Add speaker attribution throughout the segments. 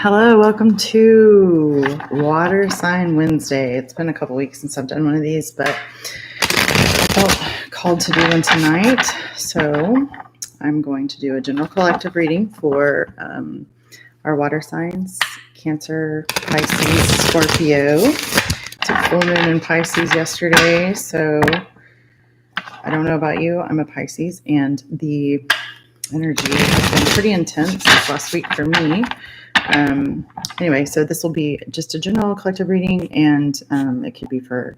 Speaker 1: Hello, welcome to Water Sign Wednesday. It's been a couple weeks since I've done one of these, but I felt called to do one tonight. So I'm going to do a general collective reading for our water signs, Cancer, Pisces, Scorpio. It's a full moon in Pisces yesterday, so I don't know about you. I'm a Pisces, and the energy has been pretty intense this last week for me. Anyway, so this will be just a general collective reading, and it could be for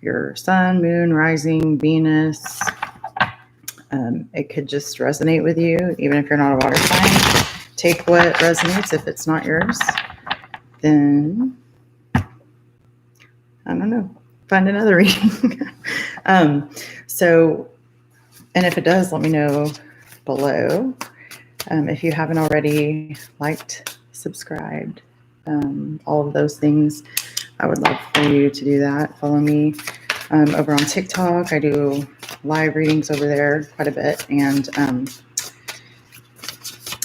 Speaker 1: your sun, moon, rising, Venus. It could just resonate with you, even if you're not a water sign. Take what resonates. If it's not yours, then I don't know. Find another reading. And if it does, let me know below. If you haven't already liked, subscribed, all of those things, I would love for you to do that. Follow me over on TikTok. I do live readings over there quite a bit. And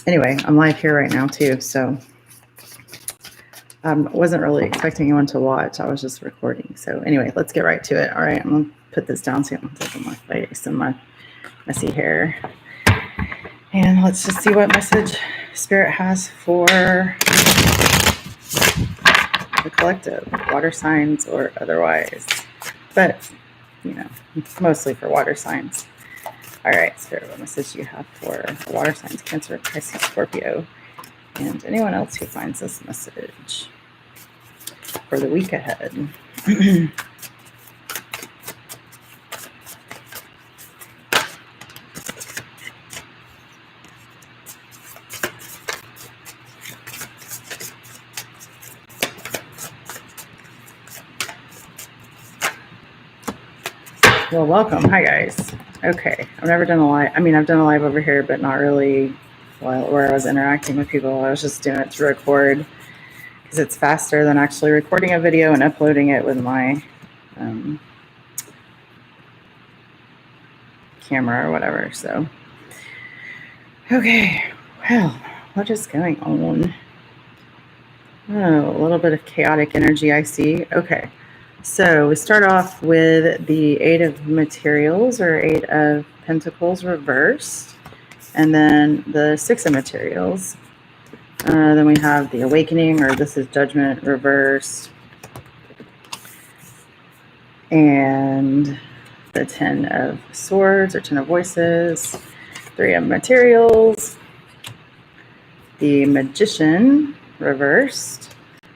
Speaker 1: anyway, I'm live here right now too. So I wasn't really expecting anyone to watch. I was just recording. So anyway, let's get right to it. All right, I'm going to put this down so you don't take my face and my messy hair. And let's just see what message Spirit has for the collective, water signs or otherwise. But, you know, mostly for water signs. All right, Spirit, what message do you have for water signs, Cancer, Pisces, Scorpio, and anyone else who finds this message for the week ahead? Well, welcome. Hi, guys. Okay. I've never done a live. I mean, I've done a live over here, but not really where I was interacting with people. I was just doing it to record because it's faster than actually recording a video and uploading it with my camera or whatever. So, okay. Well, what is going on? Oh, a little bit of chaotic energy I see. Okay. So we start off with the Eight of Materials or Eight of Pentacles reversed, and then the Six of Materials. Then we have the Awakening, or this is Judgment reversed, and the Ten of Swords or Ten of Voices, Three of Materials, the Magician reversed,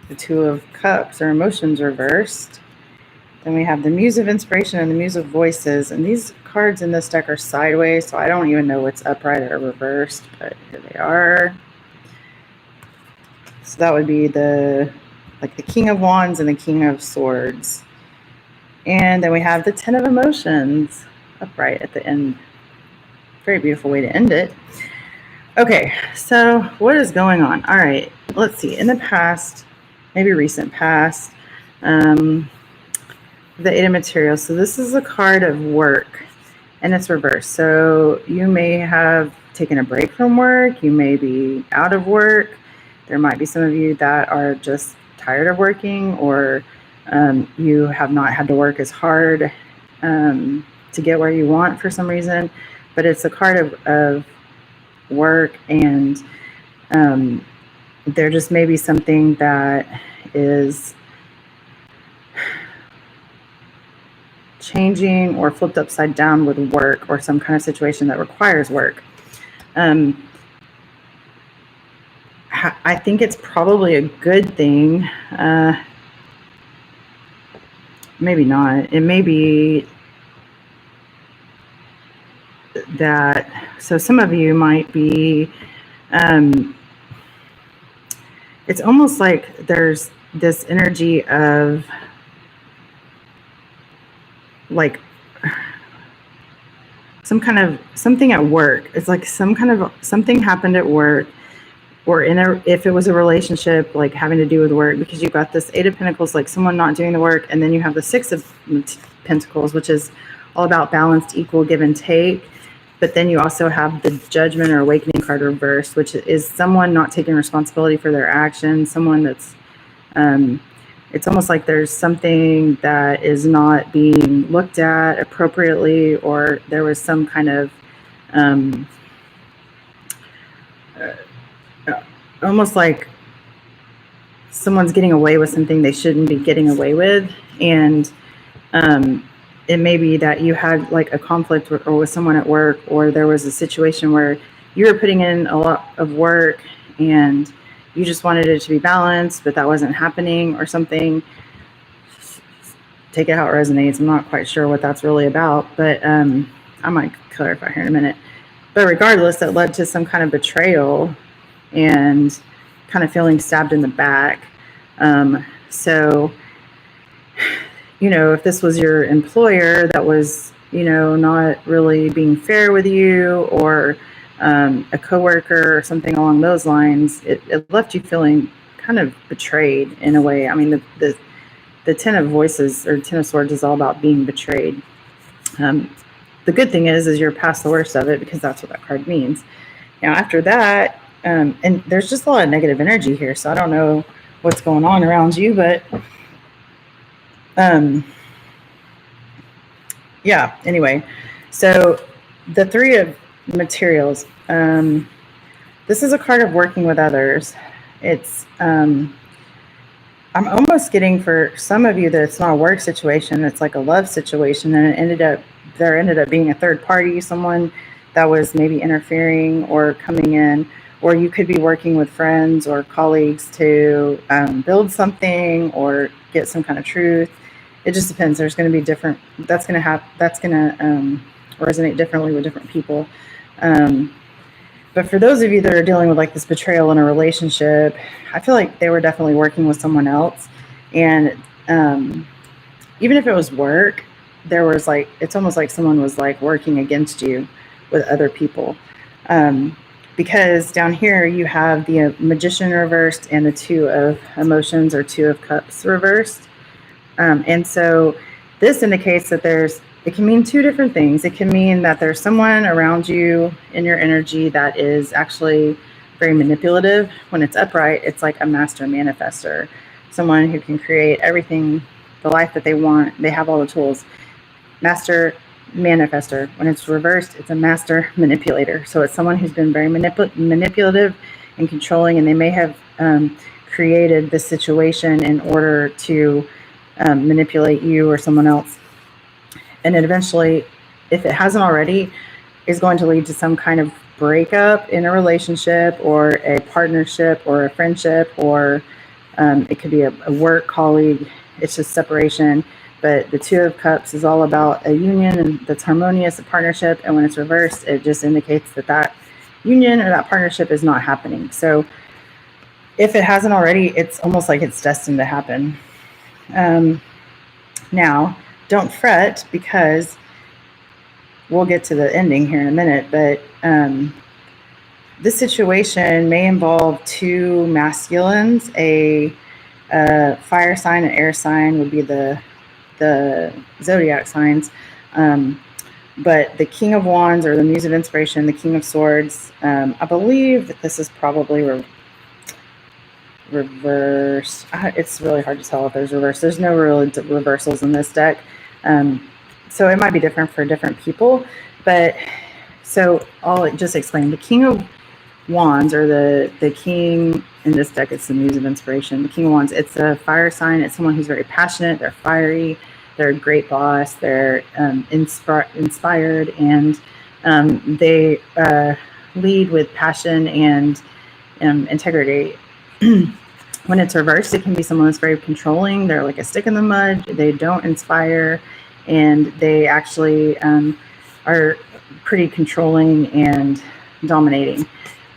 Speaker 1: the Two of Cups or Emotions reversed. Then we have the Muse of Inspiration and the Muse of Voices. And these cards in this deck are sideways, so I don't even know what's upright or reversed, but here they are. So that would be the King of Wands and the King of Swords. And then we have the Ten of Emotions upright at the end. Very beautiful way to end it. Okay, so what is going on? All right, let's see. In the past, maybe recent past, the Eight of Materials. So this is a card of work, and it's reversed. So you may have taken a break from work. You may be out of work. There might be some of you that are just tired of working, or you have not had to work as hard to get where you want for some reason. But it's a card of work, and there just may be something that is changing or flipped upside down with work, or some kind of situation that requires work. I think it's probably a good thing. Maybe not. It may be that, so some of you might be, it's almost like there's this energy of like some kind of something at work. It's like some kind of something happened at work, or if it was a relationship, like having to do with work, because you've got this Eight of Pentacles, like someone not doing the work, and then you have the Six of Pentacles, which is all about balanced, equal give and take. But then you also have the Judgment or Awakening card reversed, which is someone not taking responsibility for their actions, someone that's, it's almost like there's something that is not being looked at appropriately, or there was some kind of almost like someone's getting away with something they shouldn't be getting away with. And it may be that you had like a conflict with someone at work, or there was a situation where you were putting in a lot of work and you just wanted it to be balanced, but that wasn't happening or something. Take it how it resonates. I'm not quite sure what that's really about, but I might clarify here in a minute. But regardless, that led to some kind of betrayal and kind of feeling stabbed in the back. So, you know, if this was your employer that was, you know, not really being fair with you, or a coworker or something along those lines, it left you feeling kind of betrayed in a way. I mean, the Ten of Voices or Ten of Swords is all about being betrayed. The good thing is you're past the worst of it, because that's what that card means. Now, after that, and there's just a lot of negative energy here, so I don't know what's going on around you, but yeah, anyway. So the Three of Materials, this is a card of working with others. It's I'm almost getting, for some of you, that it's not a work situation, it's like a love situation, and there ended up being a third party, someone that was maybe interfering or coming in, or you could be working with friends or colleagues to build something or get some kind of truth. It just depends. There's going to be different, that's going to resonate differently with different people. But for those of you that are dealing with like this betrayal in a relationship, I feel like they were definitely working with someone else. And even if it was work, there was like, it's almost like someone was like working against you with other people. Because down here you have the Magician reversed and the Two of Emotions or Two of Cups reversed. And so this indicates that it can mean two different things. It can mean that there's someone around you in your energy that is actually very manipulative. When it's upright, it's like a master manifester, someone who can create everything, the life that they want. They have all the tools. Master manifester. When it's reversed, it's a master manipulator. So it's someone who's been very manipulative and controlling, and they may have created this situation in order to manipulate you or someone else. And it eventually, if it hasn't already, is going to lead to some kind of breakup in a relationship or a partnership or a friendship, or it could be a work colleague. It's just separation. But the Two of Cups is all about a union and that's harmonious, a partnership. And when it's reversed, it just indicates that union or that partnership is not happening. So if it hasn't already, it's almost like it's destined to happen. Now, don't fret, because we'll get to the ending here in a minute, but this situation may involve two masculines. A fire sign and air sign would be the zodiac signs. But the King of Wands or the Muse of Inspiration, the King of Swords, I believe that this is probably reversed. It's really hard to tell if there's reverse. There's no real reversals in this deck. So it might be different for different people. But so I'll just explain. The King of Wands, or the King in this deck, it's the Muse of Inspiration. The King of Wands, it's a fire sign. It's someone who's very passionate. They're fiery. They're a great boss. They're inspired, and they lead with passion and integrity. When it's reversed, it can be someone that's very controlling. They're like a stick in the mud. They don't inspire, and they actually are pretty controlling and dominating.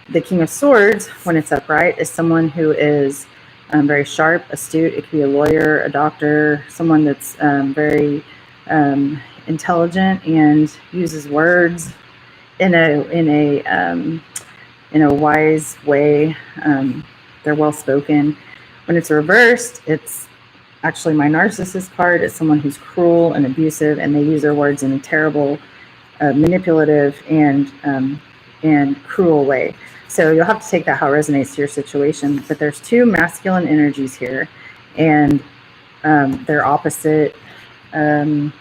Speaker 1: The King of Swords, when it's upright, is someone who is very sharp, astute. It could be a lawyer, a doctor, someone that's very intelligent and uses words in a wise way. They're well spoken. When it's reversed, it's actually my Narcissist card. It's someone who's cruel and abusive, and they use their words in a terrible a manipulative and cruel way. So you'll have to take that how it resonates to your situation. But there's two masculine energies here, and they're opposite. I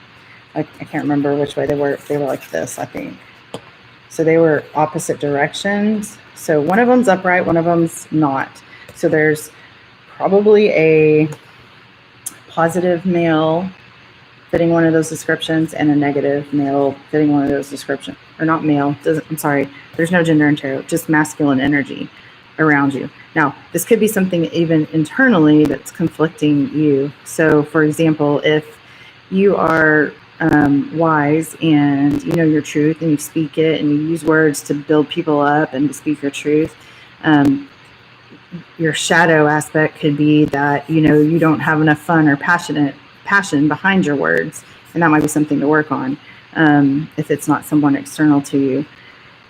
Speaker 1: can't remember which way they were. They were like this, I think. So they were opposite directions. So one of them's upright, one of them's not. So there's probably a positive male fitting one of those descriptions and a negative male fitting one of those descriptions. Or not male, I'm sorry, there's no gender in tarot, just masculine energy around you. Now, this could be something even internally that's conflicting you. So for example, if you are wise and you know your truth and you speak it and you use words to build people up and to speak your truth, your shadow aspect could be that, you know, you don't have enough fun or passion behind your words, and that might be something to work on if it's not someone external to you.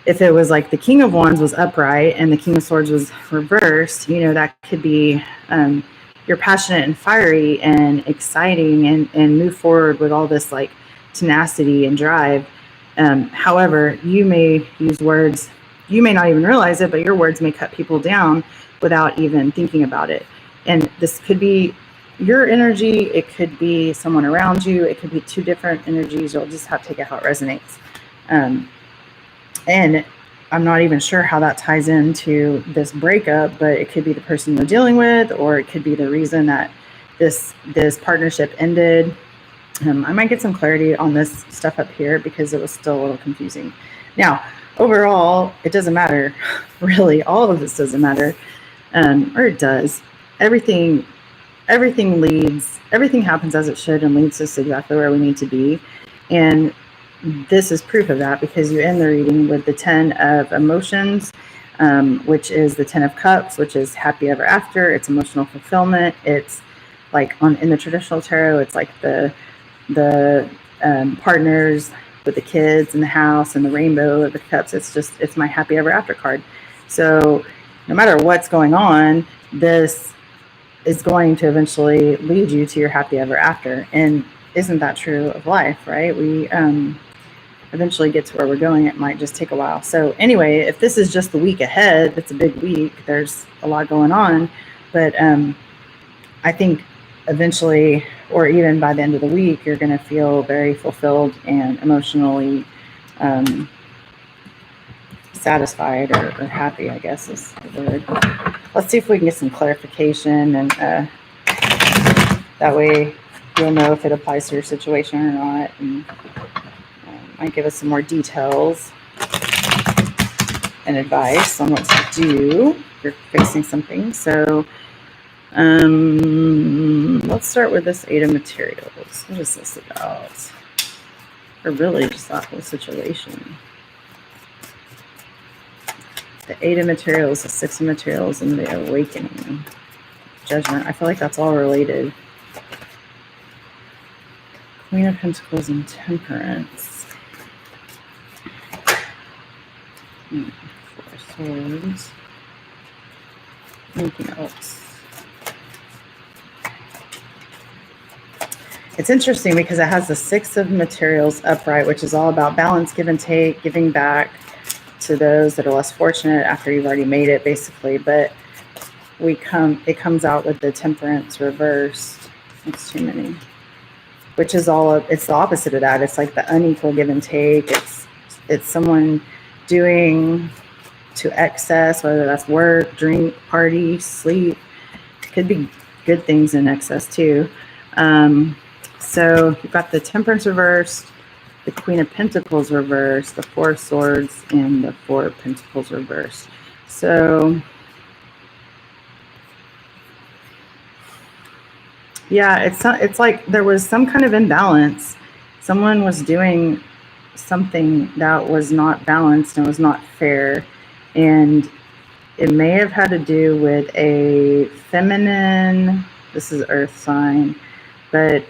Speaker 1: If it was like the King of Wands was upright and the King of Swords was reversed, you know, that could be you're passionate and fiery and exciting and move forward with all this like tenacity and drive. However, you may use words, you may not even realize it, but your words may cut people down without even thinking about it. And this could be your energy, it could be someone around you, it could be two different energies. You'll just have to take it how it resonates. And I'm not even sure how that ties into this breakup, but it could be the person you're dealing with, or it could be the reason that this partnership ended. I might get some clarity on this stuff up here because it was still a little confusing. Now, overall, it doesn't matter. Really, all of this doesn't matter. Or it does. Everything happens as it should and leads us exactly where we need to be. And this is proof of that, because you end the reading with the 10 of emotions, which is the 10 of cups, which is happy ever after. It's emotional fulfillment. It's like in the traditional tarot, it's like the partners with the kids in the house and the rainbow of the cups. It's my happy ever after card. So no matter what's going on, this is going to eventually lead you to your happy ever after. And isn't that true of life, right? We eventually get to where we're going. It might just take a while. So anyway, if this is just the week ahead, it's a big week. There's a lot going on. But I think eventually, or even by the end of the week, you're going to feel very fulfilled and emotionally satisfied or happy, I guess is the word. Let's see if we can get some clarification, and that way you'll know if it applies to your situation or not, and might give us some more details and advice on what to do if you're facing something. So let's start with this 8 of materials. What is this about? Or really just that whole situation. The 8 of materials, the 6 of materials, and the awakening. Judgment. I feel like that's all related. Queen of Pentacles and Temperance. 4 Swords. Anything else? It's interesting because it has the 6 of materials upright, which is all about balance, give and take, giving back to those that are less fortunate after you've already made it, basically. But it comes out with the Temperance reversed. It's too many. Which is it's the opposite of that. It's like the unequal give and take. It's someone doing to excess, whether that's work, drink, party, sleep. Could be good things in excess too. So you've got the Temperance reversed, the Queen of Pentacles reversed, the 4 of Swords, and the 4 of Pentacles reversed. So yeah, it's like there was some kind of imbalance. Someone was doing something that was not balanced and was not fair. And it may have had to do with a feminine, this is earth sign, but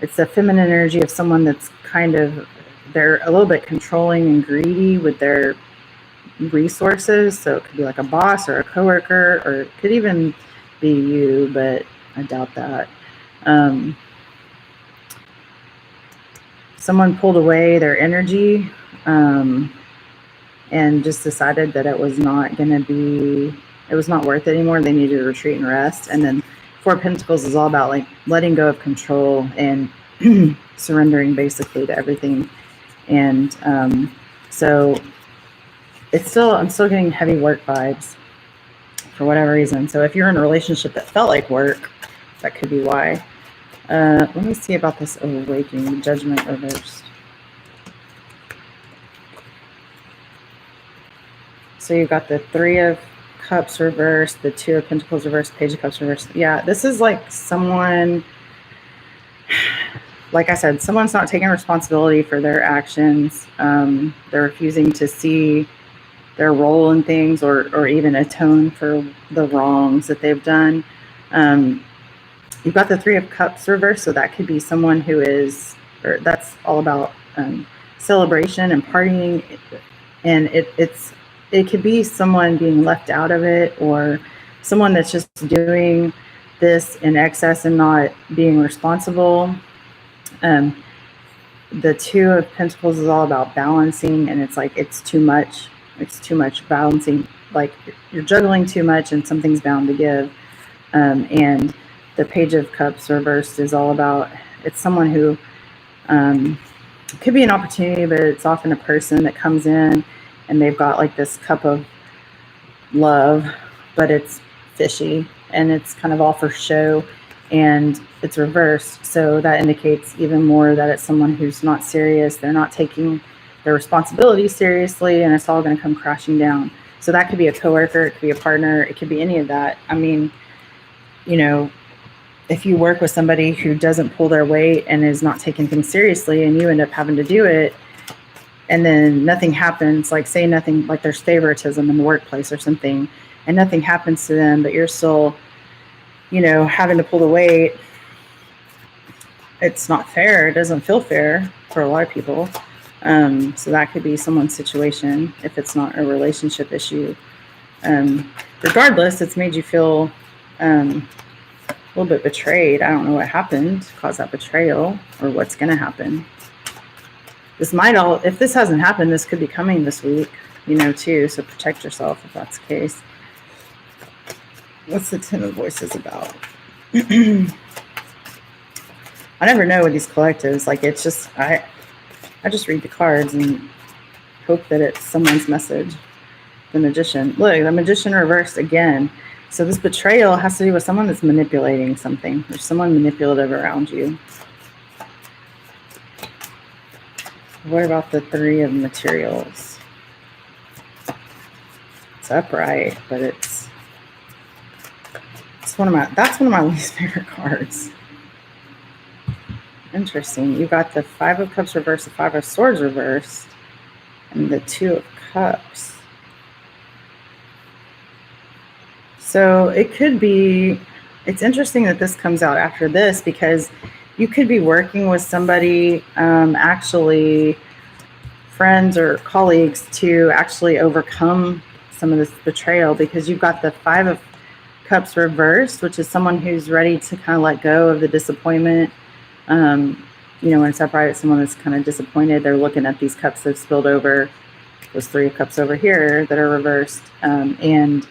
Speaker 1: it's a feminine energy of someone that's kind of, they're a little bit controlling and greedy with their resources. So it could be like a boss or a coworker, or it could even be you, but I doubt that. someone pulled away their energy and just decided that it was not worth it anymore. They needed to retreat and rest. And then Four of Pentacles is all about like letting go of control and surrendering basically to everything. And so I'm still getting heavy work vibes for whatever reason. So if you're in a relationship that felt like work, that could be why. Let me see about this awakening, Judgment reversed. So you've got the Three of Cups reversed, the Two of Pentacles reversed, Page of Cups reversed. Yeah, this is like someone, like I said, someone's not taking responsibility for their actions. They're refusing to see their role in things or even atone for the wrongs that they've done. You've got the Three of Cups reversed, so that could be someone who is, or that's all about celebration and partying, and it could be someone being left out of it, or someone that's just doing this in excess and not being responsible. The Two of Pentacles is all about balancing, and it's like it's too much. It's too much balancing. Like you're juggling too much, and something's bound to give. And the Page of Cups reversed is all about, it's someone who could be an opportunity, but it's often a person that comes in and they've got like this cup of love, but it's fishy and it's kind of all for show, and it's reversed. So that indicates even more that it's someone who's not serious. They're not taking their responsibility seriously, and it's all going to come crashing down. So that could be a coworker, it could be a partner, it could be any of that. I mean, you know, if you work with somebody who doesn't pull their weight and is not taking things seriously, and you end up having to do it, and then nothing happens, like say nothing, like there's favoritism in the workplace or something, and nothing happens to them, but you're still, you know, having to pull the weight, it's not fair. It doesn't feel fair for a lot of people. So that could be someone's situation if it's not a relationship issue. Regardless, it's made you feel a little bit betrayed. I don't know what happened to cause that betrayal or what's going to happen. This might all, if this hasn't happened, this could be coming this week, you know, too. So protect yourself if that's the case. What's the Ten of Voices about? I never know with these collectives. Like it's just, I just read the cards and hope that it's someone's message. The Magician. Look, the Magician reversed again. So this betrayal has to do with someone that's manipulating something. There's someone manipulative around you. What about the Three of Materials? It's upright, but that's one of my least favorite cards. Interesting. You got the Five of Cups reversed, the Five of Swords reversed, and the Two of Cups. So it could be, it's interesting that this comes out after this, because you could be working with somebody, actually friends or colleagues, to actually overcome some of this betrayal, because you've got the Five of Cups reversed, which is someone who's ready to kind of let go of the disappointment. You know, when it's upright, it's someone that's kind of disappointed. They're looking at these cups that have spilled over, those Three of Cups over here that are reversed. And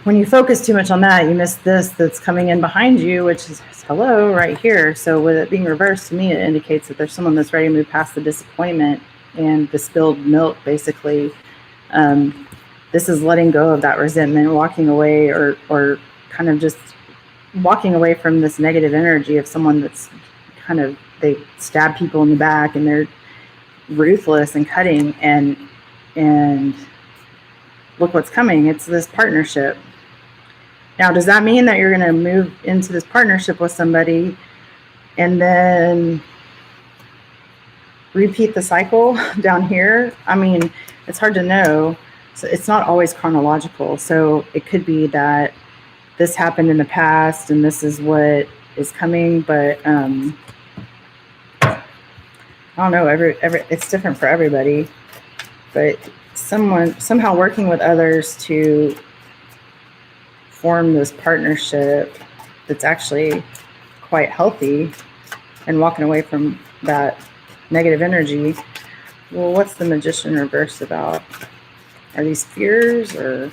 Speaker 1: when you focus too much on that, you miss this that's coming in behind you, which is hello right here. So with it being reversed, to me, it indicates that there's someone that's ready to move past the disappointment and the spilled milk, basically. This is letting go of that resentment, walking away, or kind of just walking away from this negative energy of someone that's kind of, they stab people in the back and they're ruthless and cutting, and look what's coming. It's this partnership. Now, does that mean that you're going to move into this partnership with somebody and then repeat the cycle down here? I mean, it's hard to know. So it's not always chronological. So it could be that this happened in the past and this is what is coming, but I don't know, it's different for everybody. But somehow working with others to form this partnership that's actually quite healthy, and walking away from that negative energy. Well, what's the Magician reverse about? Are these fears or...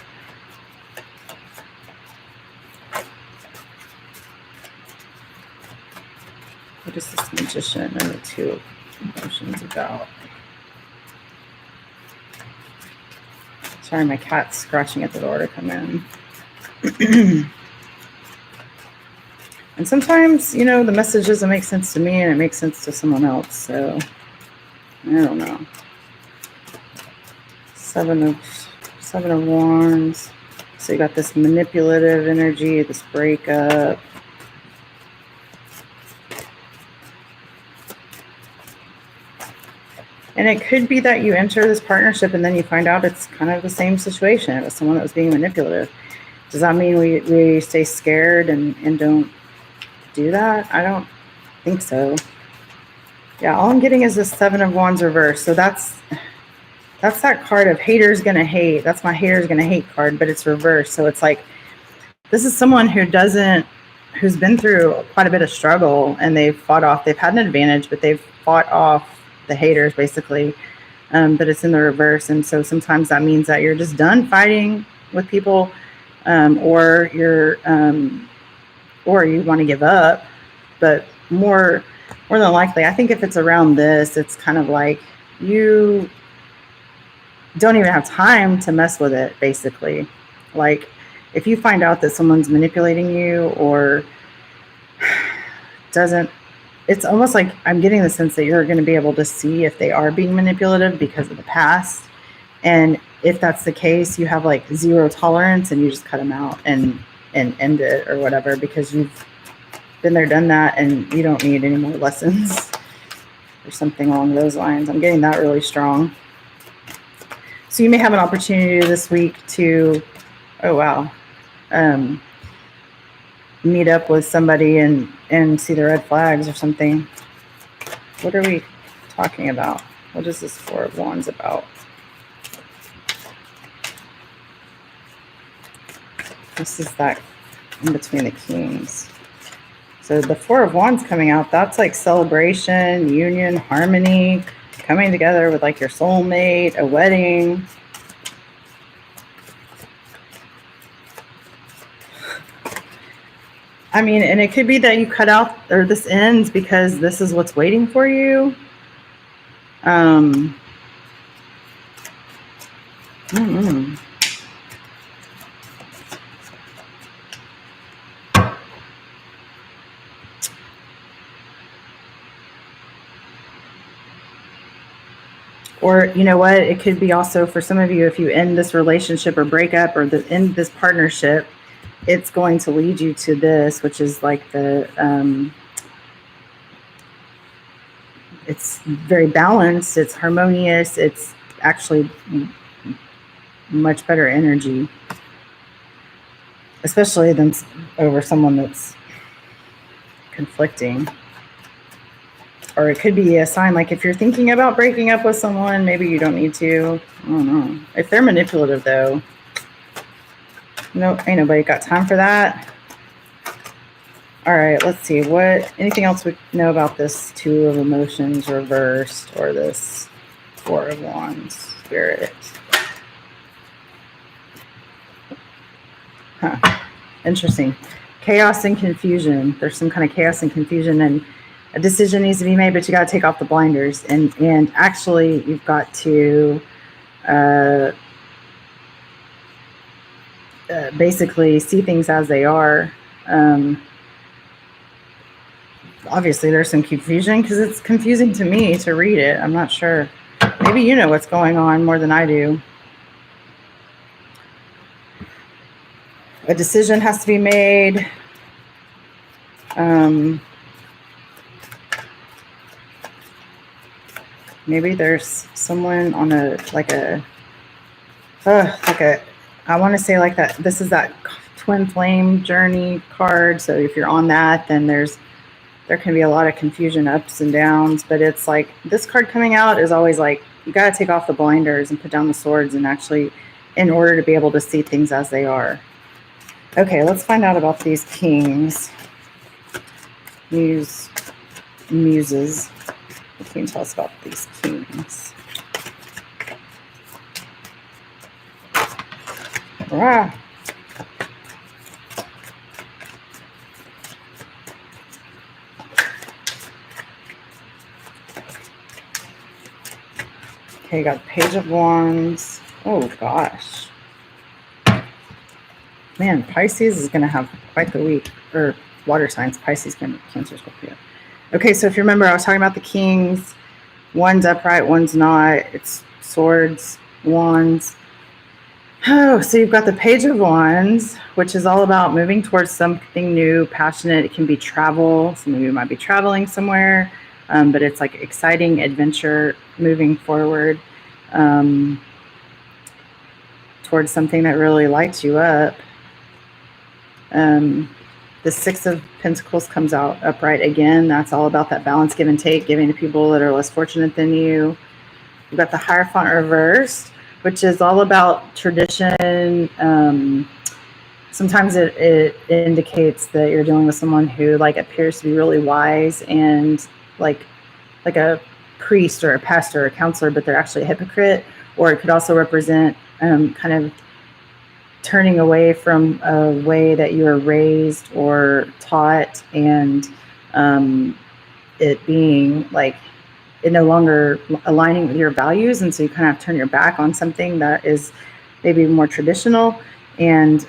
Speaker 1: what is this Magician and the Two of Emotions about? Sorry, my cat's scratching at the door to come in. And sometimes, you know, the message doesn't make sense to me and it makes sense to someone else. So, I don't know. Seven of Wands. So you got this manipulative energy, this breakup. And it could be that you enter this partnership and then you find out it's kind of the same situation. It was someone that was being manipulative. Does that mean we stay scared and don't do that? I don't think so. Yeah, all I'm getting is the Seven of Wands reverse. So that's that card of haters gonna hate. That's my haters gonna hate card, but it's reversed. So it's like, this is someone who's been through quite a bit of struggle, and they've fought off, they've had an advantage, but they've fought off the haters basically. But it's in the reverse. And so sometimes that means that you're just done fighting with people, or you want to give up. But more than likely, I think if it's around this, it's kind of like you don't even have time to mess with it, basically. Like, if you find out that someone's manipulating you or doesn't, it's almost like I'm getting the sense that you're going to be able to see if they are being manipulative because of the past. And if that's the case, you have like zero tolerance and you just cut them out and end it or whatever, because you've been there, done that, and you don't need any more lessons or something along those lines. I'm getting that really strong. So you may have an opportunity this week to, oh wow, meet up with somebody and see the red flags or something. What are we talking about? What is this Four of Wands about? This is that in between the kings. So the Four of Wands coming out, that's like celebration, union, harmony, coming together with like your soulmate, a wedding. I mean, and it could be that you cut out, or this ends because this is what's waiting for you. Or, you know what, it could be also for some of you, if you end this relationship or break up or end this partnership, it's going to lead you to this, which is like the, it's very balanced, it's harmonious, it's actually much better energy, especially than over someone that's conflicting. Or it could be a sign, like if you're thinking about breaking up with someone, maybe you don't need to. I don't know. If they're manipulative, though, no, ain't nobody got time for that. All right, let's see. Anything else we know about this Two of Emotions reversed, or this Four of Wands spirit? Interesting. Chaos and confusion. There's some kind of chaos and confusion, and a decision needs to be made, but you got to take off the blinders, and actually you've got to basically see things as they are. Obviously there's some confusion because it's confusing to me to read it. I'm not sure. Maybe you know what's going on more than I do. A decision has to be made. Maybe there's someone on I want to say like that. This is that twin flame journey card. So if you're on that, then there can be a lot of confusion, ups and downs. But it's like this card coming out is always like, you got to take off the blinders and put down the swords, and actually, in order to be able to see things as they are. Okay, let's find out about these kings. Muses. What can you tell us about these kings? Ah. Okay, you got Page of Wands. Oh, gosh. Man, Pisces is going to have quite the week. Or water signs. Pisces, Cancer, Scorpio. Okay, so if you remember, I was talking about the kings. One's upright, one's not. It's swords, wands. Oh, so you've got the Page of Wands, which is all about moving towards something new, passionate. It can be travel. Some of you might be traveling somewhere. But it's like exciting adventure, moving forward towards something that really lights you up. The Six of Pentacles comes out upright again. That's all about that balance, give and take, giving to people that are less fortunate than you. You've got the Hierophant reversed, which is all about tradition. Sometimes it indicates that you're dealing with someone who like appears to be really wise and like a priest or a pastor or a counselor, but they're actually a hypocrite. Or it could also represent kind of turning away from a way that you were raised or taught, and it being like it no longer aligning with your values, and so you kind of turn your back on something that is maybe more traditional. And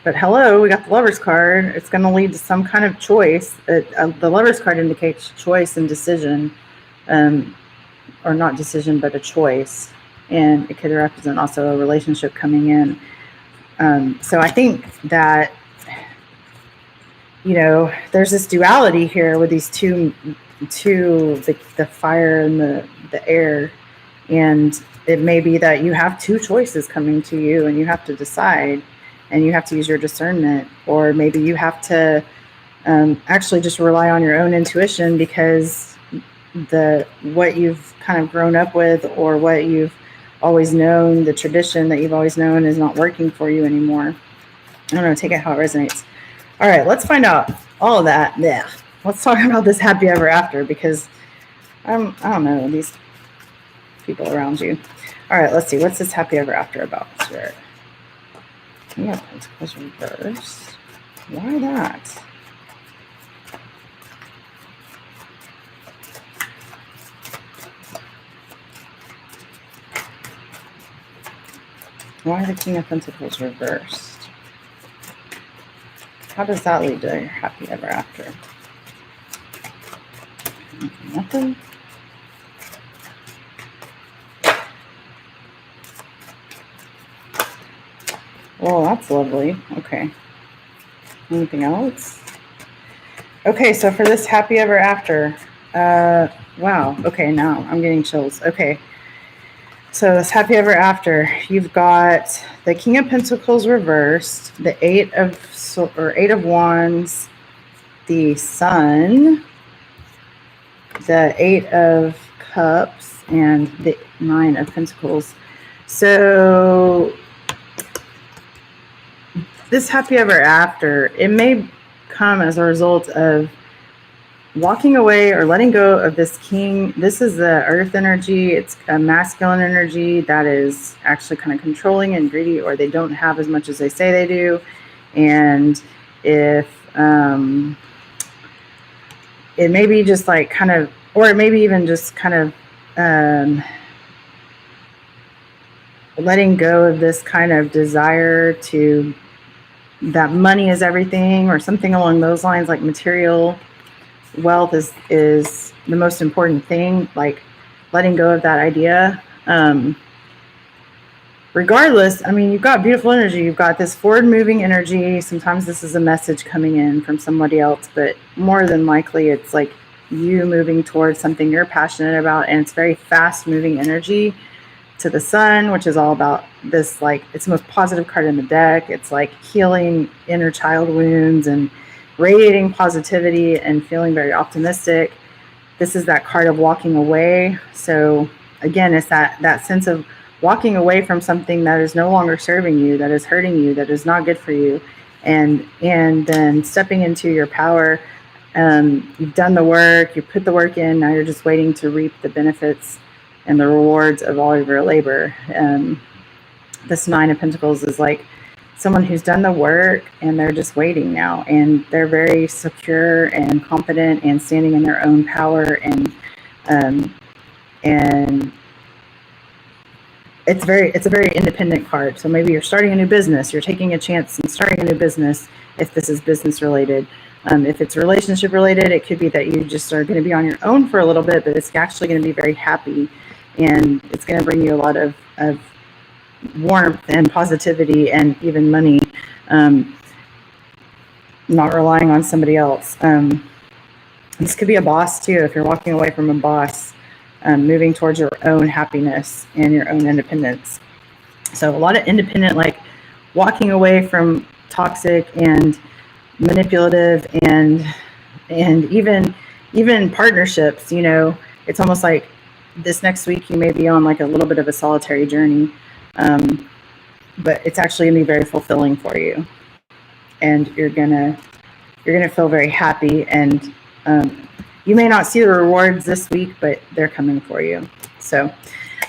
Speaker 1: but hello, we got the Lovers card. It's going to lead to some kind of choice. The Lovers card indicates choice and decision, or not decision, but a choice. And it could represent also a relationship coming in. So I think that, you know, there's this duality here with these two the fire and the air. And it may be that you have two choices coming to you and you have to decide. And you have to use your discernment, or maybe you have to actually just rely on your own intuition, because what you've kind of grown up with, or what you've always known, the tradition that you've always known, is not working for you anymore. I don't know, take it how it resonates. All right, let's find out all of that. Yeah, let's talk about this happy ever after, because I don't know, these people around you. All right, let's see, what's this happy ever after about, Spirit? Yeah, Pentacles reversed. Why that? Why the King of Pentacles reversed? How does that lead to your happy ever after? Nothing. Well, that's lovely. Okay. Anything else? Okay, so for this happy ever after, wow. Okay, now I'm getting chills. Okay. So this happy ever after, you've got the King of Pentacles reversed, the Eight of Wands, the Sun, the Eight of Cups, and the Nine of Pentacles. So this happy ever after, it may come as a result of walking away or letting go of this king. This is the earth energy. It's a masculine energy that is actually kind of controlling and greedy, or they don't have as much as they say they do. And if it may be just like kind of, or it may be even just kind of letting go of this kind of desire to, that money is everything, or something along those lines, like material wealth is the most important thing, like letting go of that idea. Regardless, I mean, you've got beautiful energy. You've got this forward moving energy. Sometimes this is a message coming in from somebody else, but more than likely it's like you moving towards something you're passionate about, and it's very fast moving energy. To the Sun, which is all about this, like, it's the most positive card in the deck. It's like healing inner child wounds and radiating positivity and feeling very optimistic. This is that card of walking away. So again, it's that sense of walking away from something that is no longer serving you, that is hurting you, that is not good for you, and then stepping into your power, You've done the work, you put the work in, now you're just waiting to reap the benefits and the rewards of all of your labor. This Nine of Pentacles is like someone who's done the work and they're just waiting now, and they're very secure and confident and standing in their own power, and it's a very independent card. So maybe you're starting a new business, you're taking a chance and starting a new business if this is business related. If it's relationship related, it could be that you just are going to be on your own for a little bit, but it's actually going to be very happy, and it's going to bring you a lot of warmth and positivity and even money, not relying on somebody else. This could be a boss too, if you're walking away from a boss, moving towards your own happiness and your own independence. So a lot of independent, like walking away from toxic and manipulative and even partnerships. You know, it's almost like this next week you may be on like a little bit of a solitary journey, but it's actually gonna be very fulfilling for you, and you're gonna feel very happy, and you may not see the rewards this week, but they're coming for you. So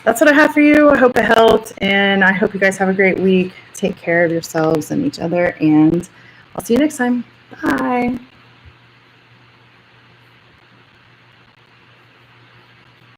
Speaker 1: that's what I have for you. I hope it helped, and I hope you guys have a great week. Take care of yourselves and each other, and I'll see you next time. Bye.